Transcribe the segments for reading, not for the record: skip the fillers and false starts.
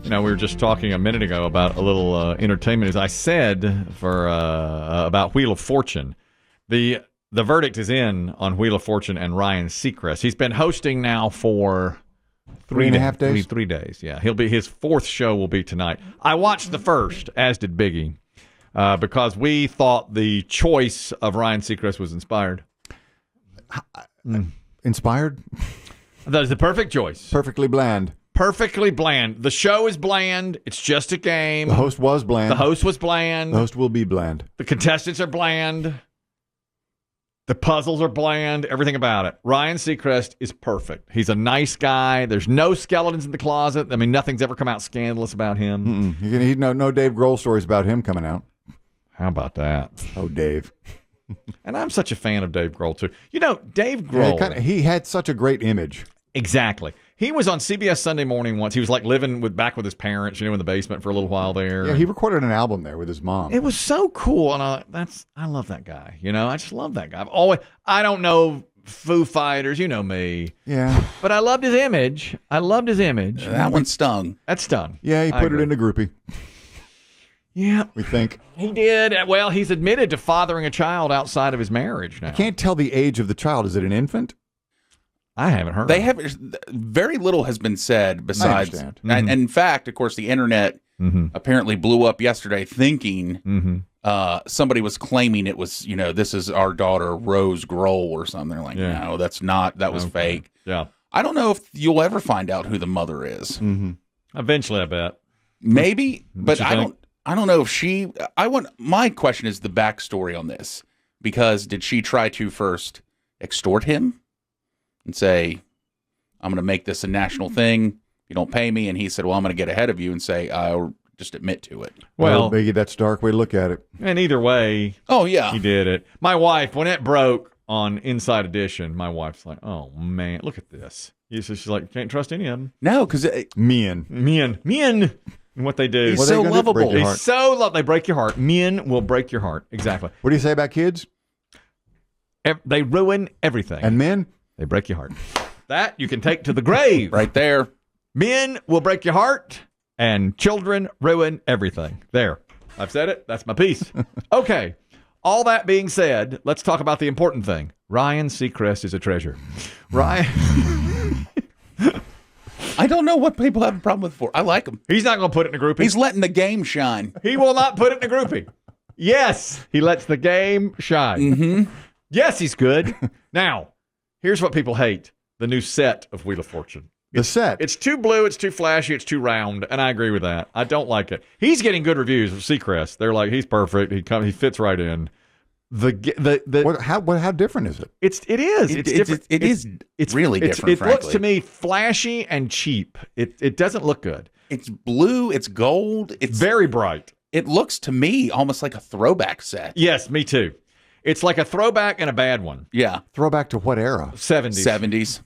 we were just talking a minute ago about a little entertainment. As I said for about Wheel of Fortune, the verdict is in on Wheel of Fortune and Ryan Seacrest. He's been hosting now for 3.5 days. 3 days. Yeah, his fourth show will be tonight. I watched the first, as did Biggie, because we thought the choice of Ryan Seacrest was inspired. Inspired? That is the perfect choice. Perfectly bland. Perfectly bland. The show is bland. It's just a game. The host was bland. The host was bland. The host will be bland. The contestants are bland. The puzzles are bland. Everything about it. Ryan Seacrest is perfect. He's a nice guy. There's no skeletons in the closet. I mean, nothing's ever come out scandalous about him. No Dave Grohl stories about him coming out. How about that? Oh, Dave. And I'm such a fan of Dave Grohl, too. You know, Dave Grohl. Yeah, he had such a great image. Exactly. He was on CBS Sunday Morning once. He was like living back with his parents, in the basement for a little while there. Yeah, he recorded an album there with his mom. It was so cool, and I love that guy. I just love that guy. I don't know Foo Fighters, you know me. Yeah, but I loved his image. That one stung. That stung. Yeah, he put it in a groupie. Yeah, we think he did. Well, he's admitted to fathering a child outside of his marriage now. I can't tell the age of the child. Is it an infant? I haven't heard. Very little has been said besides. I understand. And in fact, of course, the internet apparently blew up yesterday, thinking somebody was claiming it was, this is our daughter Rose Grohl or something. They're like, no, that's not. That was fake. Yeah. I don't know if you'll ever find out who the mother is. Eventually, I bet. Maybe, but I don't know if she. My question is the backstory on this, because did she try to first extort him and say, I'm going to make this a national thing, you don't pay me, and he said, well, I'm going to get ahead of you and say, I'll just admit to it. Well, Biggie, that's a dark way to look at it. And either way, he did it. My wife, when it broke on Inside Edition, my wife's like, oh man, look at this. She's like, can't trust any of them. No, because men, and what they do. He's so lovable. He's so lovable. They break your heart. Men will break your heart. Exactly. What do you say about kids? They ruin everything. And men? They break your heart. That you can take to the grave. Right there. Men will break your heart, and children ruin everything. There. I've said it. That's my piece. Okay. All that being said, let's talk about the important thing. Ryan Seacrest is a treasure. Ryan. I don't know what people have a problem with for. I like him. He's not going to put it in a groupie. He's letting the game shine. He will not put it in a groupie. Yes, he lets the game shine. Mm-hmm. Yes, he's good. Now, here's what people hate. The new set of Wheel of Fortune. It's too blue, it's too flashy, it's too round, and I agree with that. I don't like it. He's getting good reviews of Seacrest. They're like, he's perfect. He fits right in. How different is it? It is. It's different. It's really different. It looks to me flashy and cheap. It doesn't look good. It's blue. It's gold. It's very bright. It looks to me almost like a throwback set. Yes, me too. It's like a throwback and a bad one. Yeah. Throwback to what era? 70s.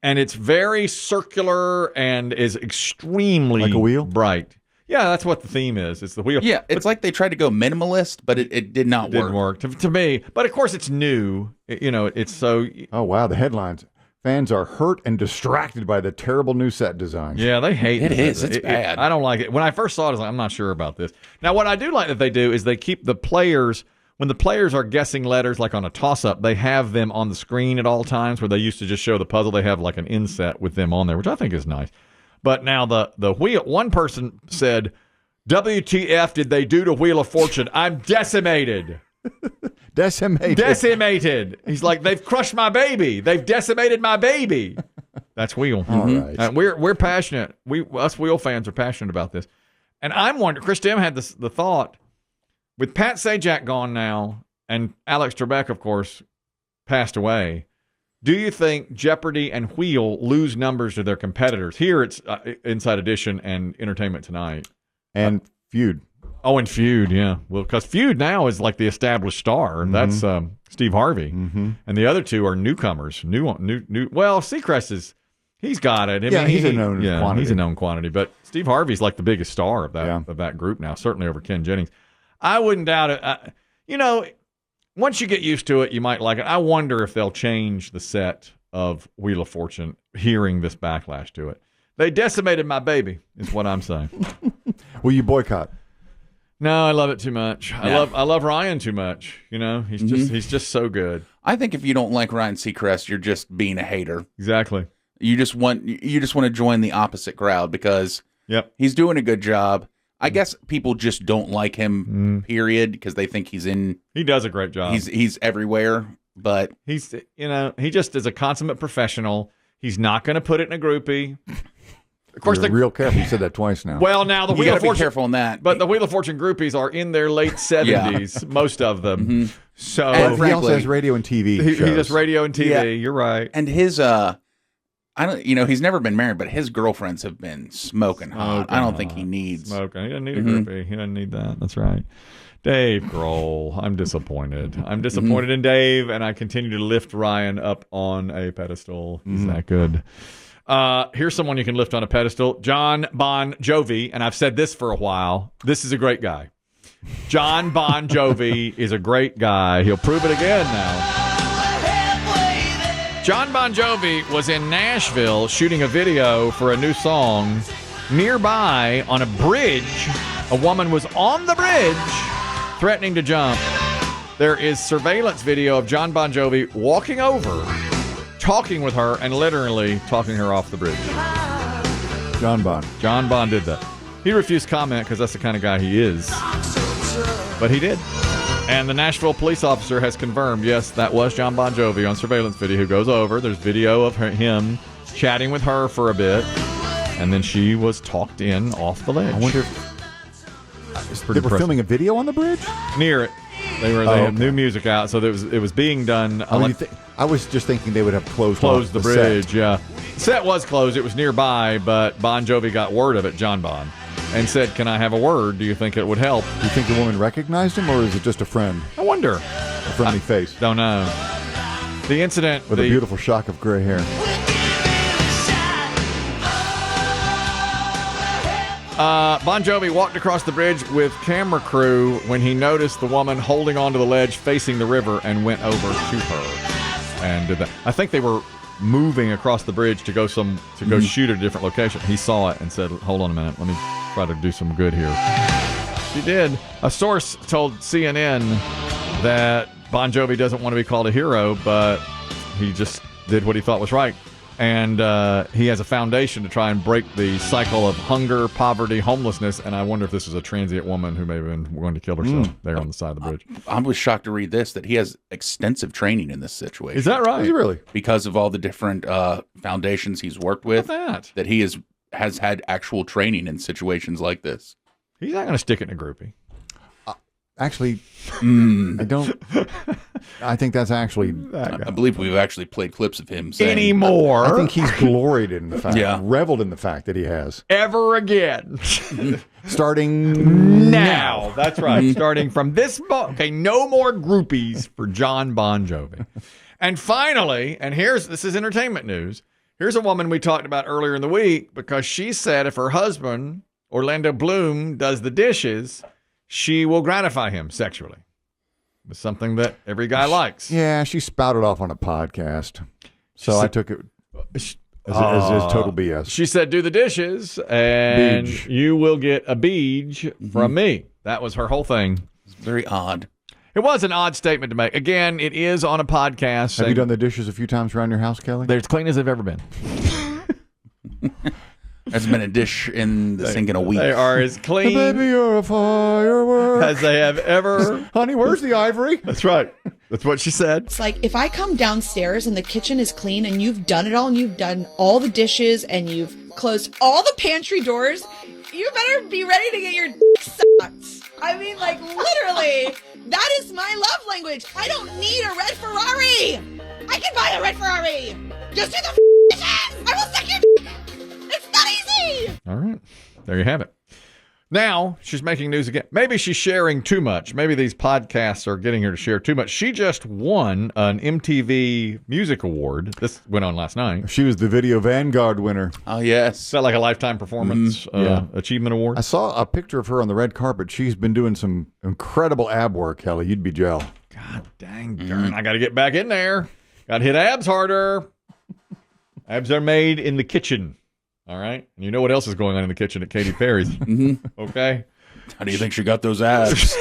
And it's very circular and is extremely like a wheel? Bright. Yeah, that's what the theme is. It's the wheel. Yeah, it's like they tried to go minimalist, but it did not work. Didn't work to me. But of course, it's new. It's so. Oh wow, the headlines. Fans are hurt and distracted by the terrible new set design. Yeah, they hate it. It's bad. I don't like it. When I first saw it, I was like, I'm not sure about this. Now, what I do like that they do is they keep the players. When the players are guessing letters, like on a toss-up, they have them on the screen at all times, where they used to just show the puzzle. They have like an inset with them on there, which I think is nice. But now the wheel, one person said, WTF did they do to Wheel of Fortune? I'm decimated. Decimated. He's like, they've crushed my baby. They've decimated my baby. That's Wheel. All right. We're passionate. Us Wheel fans are passionate about this. And I'm wondering, Chris Demm had the thought, with Pat Sajak gone now, and Alex Trebek, of course, passed away, do you think Jeopardy and Wheel lose numbers to their competitors? Here it's Inside Edition and Entertainment Tonight. And Feud. Oh, and Feud, yeah. Well, because Feud now is like the established star. Mm-hmm. That's Steve Harvey. Mm-hmm. And the other two are newcomers. New. Well, Seacrest he's got it. He's a known quantity. He's a known quantity. But Steve Harvey's like the biggest star of that group now, certainly over Ken Jennings. I wouldn't doubt it. Once you get used to it, you might like it. I wonder if they'll change the set of Wheel of Fortune, hearing this backlash to it. They decimated my baby, is what I'm saying. Will you boycott? No, I love it too much. Yeah. I love Ryan too much. You know, he's just so good. I think if you don't like Ryan Seacrest, you're just being a hater. Exactly. You just want to join the opposite crowd because he's doing a good job. I guess people just don't like him, period, because they think he does a great job. He's everywhere, but he just is a consummate professional. He's not going to put it in a groupie. Of course, You're real careful. You said that twice now. Well, now the Wheel of Fortune. Be careful on that. But the Wheel of Fortune groupies are in their late 70s, most of them. Mm-hmm. So and he also has radio and TV. He does radio and TV. Yeah. You're right. And his he's never been married, but his girlfriends have been smoking hot. I don't think he needs smoking. He doesn't need a groupie. He doesn't need that. That's right. Dave Grohl. I'm disappointed. I'm disappointed in Dave, and I continue to lift Ryan up on a pedestal. He's that good. Here's someone you can lift on a pedestal. Jon Bon Jovi, and I've said this for a while. This is a great guy. Jon Bon Jovi is a great guy. He'll prove it again now. Jon Bon Jovi was in Nashville shooting a video for a new song. Nearby, on a bridge, a woman was on the bridge threatening to jump. There is surveillance video of Jon Bon Jovi walking over, talking with her, and literally talking her off the bridge. Jon Bon did that. He refused comment because that's the kind of guy he is. But he did. And the Nashville police officer has confirmed, yes, that was Jon Bon Jovi on surveillance video who goes over. There's video of him chatting with her for a bit. And then she was talked in off the ledge. I wonder if they were filming a video on the bridge? Near it. They had new music out, so it was being done. I was just thinking they would have closed the bridge. Set. Yeah, the set was closed. It was nearby, but Bon Jovi got word of it, Jon Bon, and said, "Can I have a word? Do you think it would help?" Do you think the woman recognized him, or is it just a friend? I wonder. A friendly face. Don't know. The incident with a beautiful shock of gray hair. Bon Jovi walked across the bridge with camera crew when he noticed the woman holding onto the ledge facing the river and went over to her and did that. I think they were moving across the bridge to go shoot at a different location. He saw it and said, "Hold on a minute, let me try to do some good here." She did. A source told CNN that Bon Jovi doesn't want to be called a hero, but he just did what he thought was right. And he has a foundation to try and break the cycle of hunger, poverty, homelessness. And I wonder if this is a transient woman who may have been going to kill herself there on the side of the bridge. I was shocked to read this, that he has extensive training in this situation. Is that right? Is he really? Because of all the different foundations he's worked with. That he has had actual training in situations like this. He's not going to stick it in a groupie. Actually, I don't. I think that's actually. I believe we've actually played clips of him saying anymore. I think he's gloried in the fact, reveled in the fact that he has. Ever again. Starting now. That's right. Starting from this moment. Okay, no more groupies for Jon Bon Jovi. And finally, and this is entertainment news. Here's a woman we talked about earlier in the week because she said if her husband, Orlando Bloom, does the dishes, she will gratify him sexually. It's something that every guy likes. Yeah, she spouted off on a podcast. So I took it as total BS. She said, do the dishes, and you will get a beej from me. That was her whole thing. It's very odd. It was an odd statement to make. Again, it is on a podcast. Have you done the dishes a few times around your house, Kelly? They're as clean as they've ever been. There's been a dish in the sink in a week. They are as clean baby, you're a firework. as they have ever. Honey, where's the ivory? That's right. That's what she said. It's like if I come downstairs and the kitchen is clean and you've done it all and you've done all the dishes and you've closed all the pantry doors, you better be ready to get your sucked. I mean, like, literally, that is my love language. I don't need a red Ferrari. I can buy a red Ferrari. Just do the dishes. I will suck your It's not easy. All right. There you have it. Now, she's making news again. Maybe she's sharing too much. Maybe these podcasts are getting her to share too much. She just won an MTV Music Award. This went on last night. She was the Video Vanguard winner. Oh, yes. Is that like a Lifetime Performance Achievement Award? I saw a picture of her on the red carpet. She's been doing some incredible ab work, Kelly. You'd be jealous. God dang darn. I got to get back in there. Got to hit abs harder. Abs are made in the kitchen. All right? And you know what else is going on in the kitchen at Katy Perry's. Okay? How do you think she got those abs?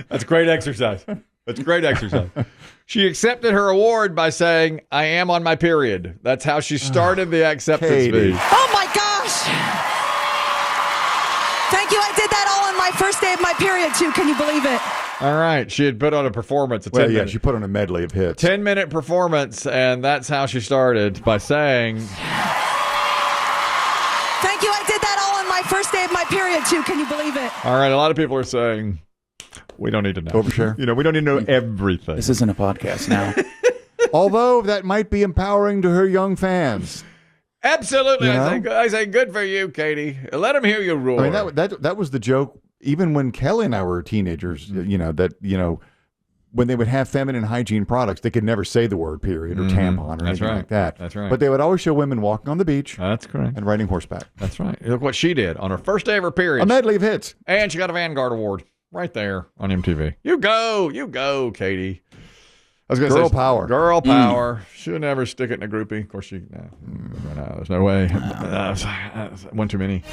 That's great exercise. That's great exercise. She accepted her award by saying, I am on my period. That's how she started the acceptance Katy. speech. Oh my gosh! Thank you. I did that all on my first day of my period, too. Can you believe it? All right. She had put on a performance. Well, yeah, she put on a medley of hits. 10-minute performance, and that's how she started by saying, Thank you. I did that all on my first day of my period, too. Can you believe it? all right, a lot of people are saying, we don't need to know. Overshare. We don't need to know everything. This isn't a podcast now. Although that might be empowering to her young fans. Absolutely. You know? I say good for you, Katy. Let them hear you roar. I mean, that was the joke. Even when Kelly and I were teenagers, when they would have feminine hygiene products, they could never say the word period or tampon or anything like that. That's right. But they would always show women walking on the beach That's correct. and riding horseback. That's right. Look what she did on her first day of her period. A medley of hits. And she got a Vanguard Award right there on MTV. You go, Katy. I was going to say, Girl power. Girl power. She'll never stick it in a groupie. Of course, no, there's no way. One too many.